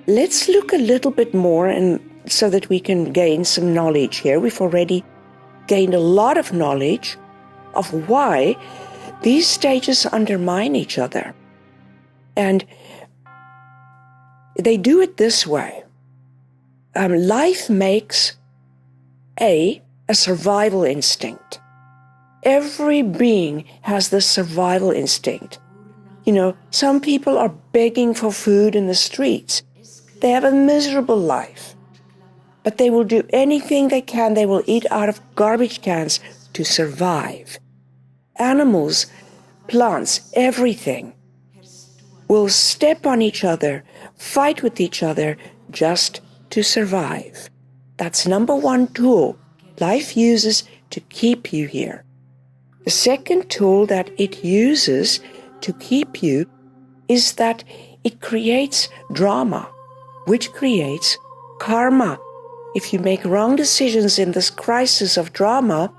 let's look a little bit more and so that we can gain some knowledge here. We've already gained a lot of knowledge of why these stages undermine each other. And they do it this way. Life makes a survival instinct. Every being has this survival instinct. You know, some people are begging for food in the streets. They have a miserable life. But they will do anything they can. They will eat out of garbage cans to survive. Animals, plants, everything will step on each other, fight with each other just to survive. That's number one tool life uses to keep you here. The second tool that it uses to keep you is that it creates drama, which creates karma. If you make wrong decisions in this crisis of drama,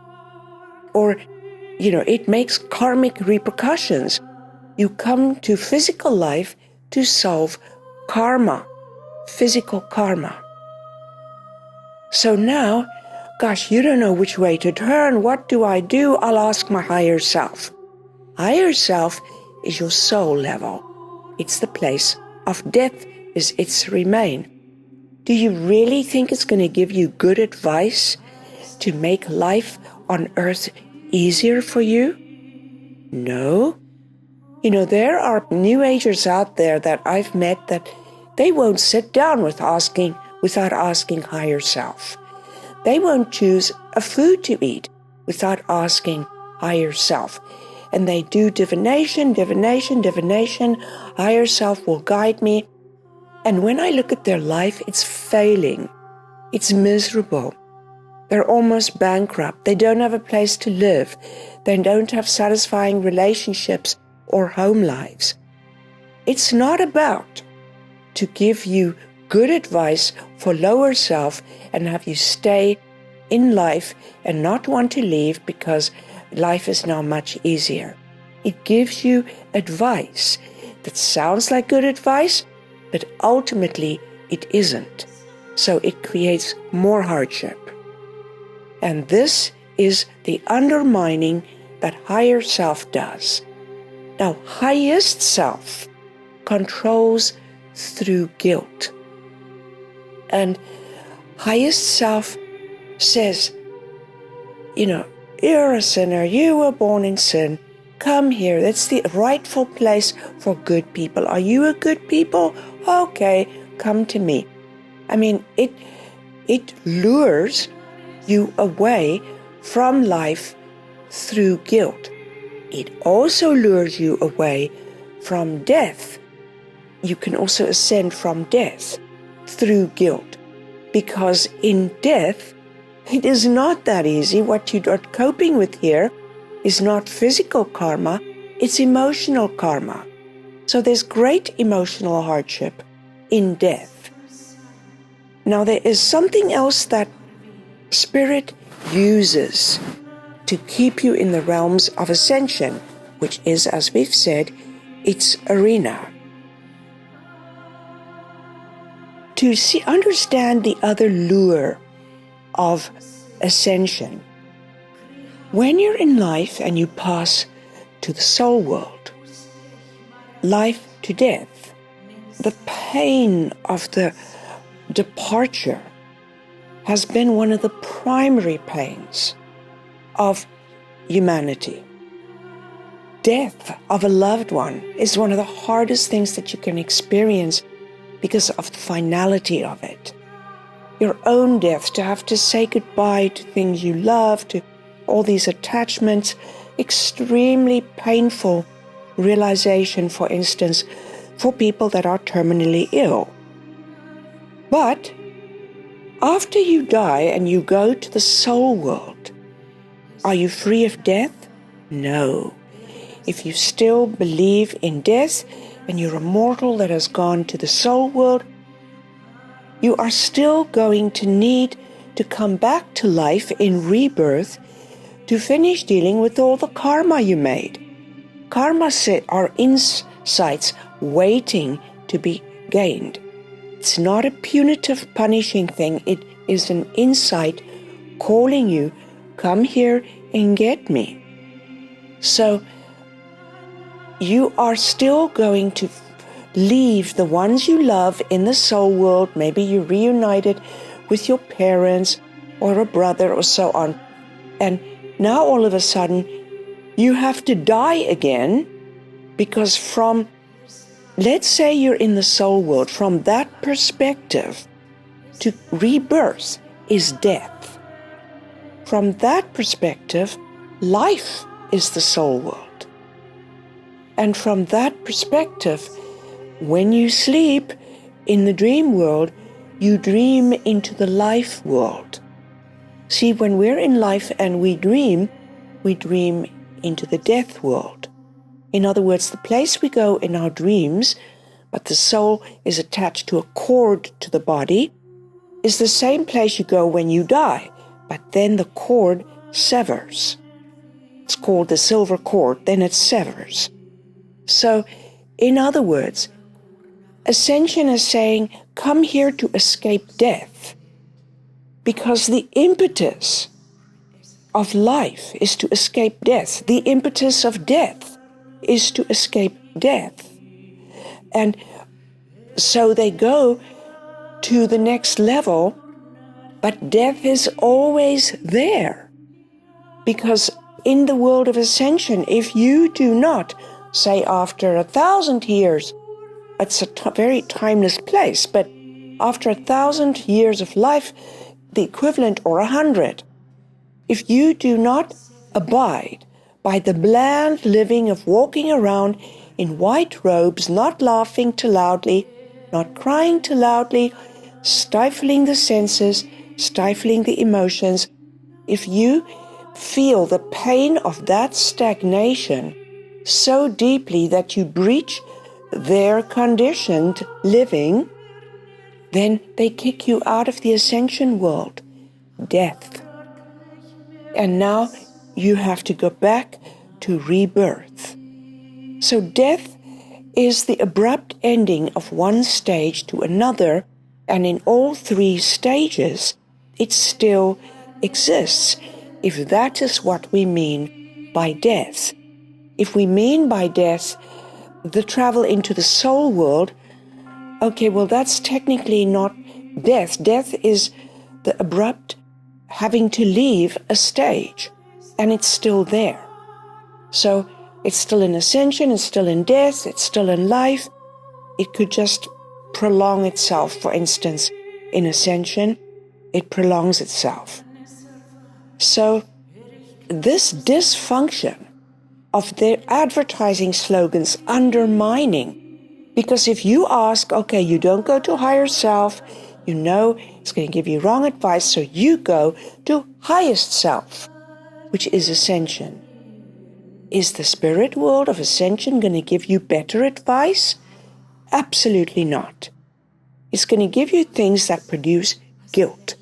or, it makes karmic repercussions. You come to physical life to solve karma, physical karma. So now, gosh, you don't know which way to turn. What do? I'll ask my higher self. Higher self is your soul level. It's the place of death, is its remain. Do you really think it's going to give you good advice to make life on earth easier for you? No. There are New Agers out there that I've met that they won't sit down without asking higher self. They won't choose a food to eat without asking higher self. And they do divination. Higher self will guide me. And when I look at their life, it's failing. It's miserable. They're almost bankrupt. They don't have a place to live. They don't have satisfying relationships or home lives. It's not about to give you good advice for lower self and have you stay in life and not want to leave because life is now much easier. It gives you advice that sounds like good advice, but ultimately it isn't. So it creates more hardship. And this is the undermining that higher self does. Now, highest self controls through guilt. And highest self says, you're a sinner, you were born in sin, come here, it's the rightful place for good people. Are you a good people? Okay, come to me. It lures you away from life through guilt. It also lures you away from death. You can also ascend from death through guilt, because in death, it is not that easy. What you are coping with here is not physical karma, it's emotional karma. So there's great emotional hardship in death. Now there is something else that Spirit uses to keep you in the realms of ascension, which is, as we've said, its arena. To understand the other lure of ascension, when you're in life and you pass to the soul world, life to death, the pain of the departure has been one of the primary pains of humanity. Death of a loved one is one of the hardest things that you can experience because of the finality of it. Your own death, to have to say goodbye to things you love, to all these attachments, extremely painful realization, for instance, for people that are terminally ill. But after you die and you go to the soul world, are you free of death? No. If you still believe in death and you're a mortal that has gone to the soul world, you are still going to need to come back to life in rebirth to finish dealing with all the karma you made. Karma are insights waiting to be gained. It's not a punitive, punishing thing. It is an insight calling you, come here and get me. So you are still going to leave the ones you love in the soul world. Maybe you're reunited with your parents or a brother or so on. And now all of a sudden you have to die again, because from, let's say you're in the soul world, from that perspective, to rebirth is death. From that perspective, life is the soul world. And from that perspective, when you sleep in the dream world, you dream into the life world. See, when we're in life and we dream into the death world. In other words, the place we go in our dreams, but the soul is attached to a cord to the body, is the same place you go when you die, but then the cord severs. It's called the silver cord, then it severs. So, in other words, Ascension is saying, come here to escape death, because the impetus of life is to escape death. The impetus of death is to escape death. And so they go to the next level, but death is always there. Because in the world of Ascension, if you do not, say after 1,000 years, it's a very timeless place, but after 1,000 years of life, the equivalent, or 100, if you do not abide by the bland living of walking around in white robes, not laughing too loudly, not crying too loudly, stifling the senses, stifling the emotions, if you feel the pain of that stagnation so deeply that you breach their conditioned living, then they kick you out of the Ascension world, death. And now you have to go back to rebirth. So death is the abrupt ending of one stage to another, and in all three stages, it still exists, if that is what we mean by death. If we mean by death the travel into the soul world, okay, well, that's technically not death. Death is the abrupt having to leave a stage, and it's still there. So it's still in Ascension, it's still in death, it's still in life. It could just prolong itself. For instance, in Ascension, it prolongs itself. So this dysfunction of their advertising slogans undermining, because if you ask, okay, you don't go to higher self, you know it's going to give you wrong advice, so you go to highest self, which is Ascension. Is the spirit world of Ascension going to give you better advice? Absolutely not. It's going to give you things that produce guilt,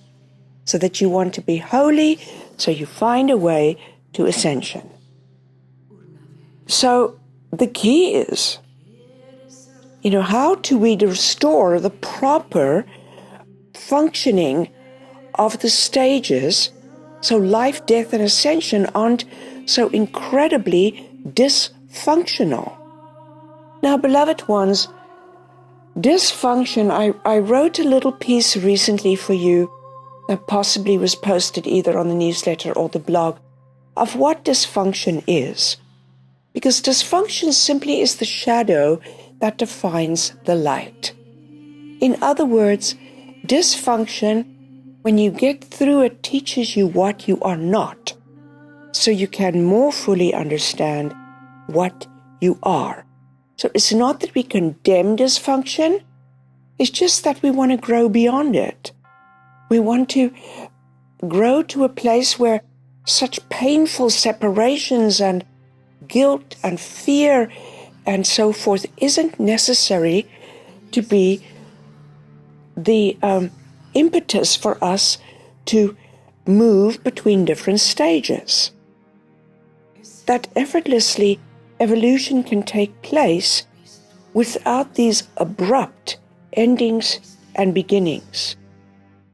so that you want to be holy, so you find a way to Ascension. So the key is, how do we restore the proper functioning of the stages so life, death, and Ascension aren't so incredibly dysfunctional? Now, beloved ones, dysfunction, I wrote a little piece recently for you that possibly was posted either on the newsletter or the blog of what dysfunction is. Because dysfunction simply is the shadow that defines the light. In other words, dysfunction, when you get through it, teaches you what you are not, so you can more fully understand what you are. So it's not that we condemn dysfunction, it's just that we want to grow beyond it. We want to grow to a place where such painful separations and guilt and fear and so forth isn't necessary to be the impetus for us to move between different stages. That effortlessly evolution can take place without these abrupt endings and beginnings.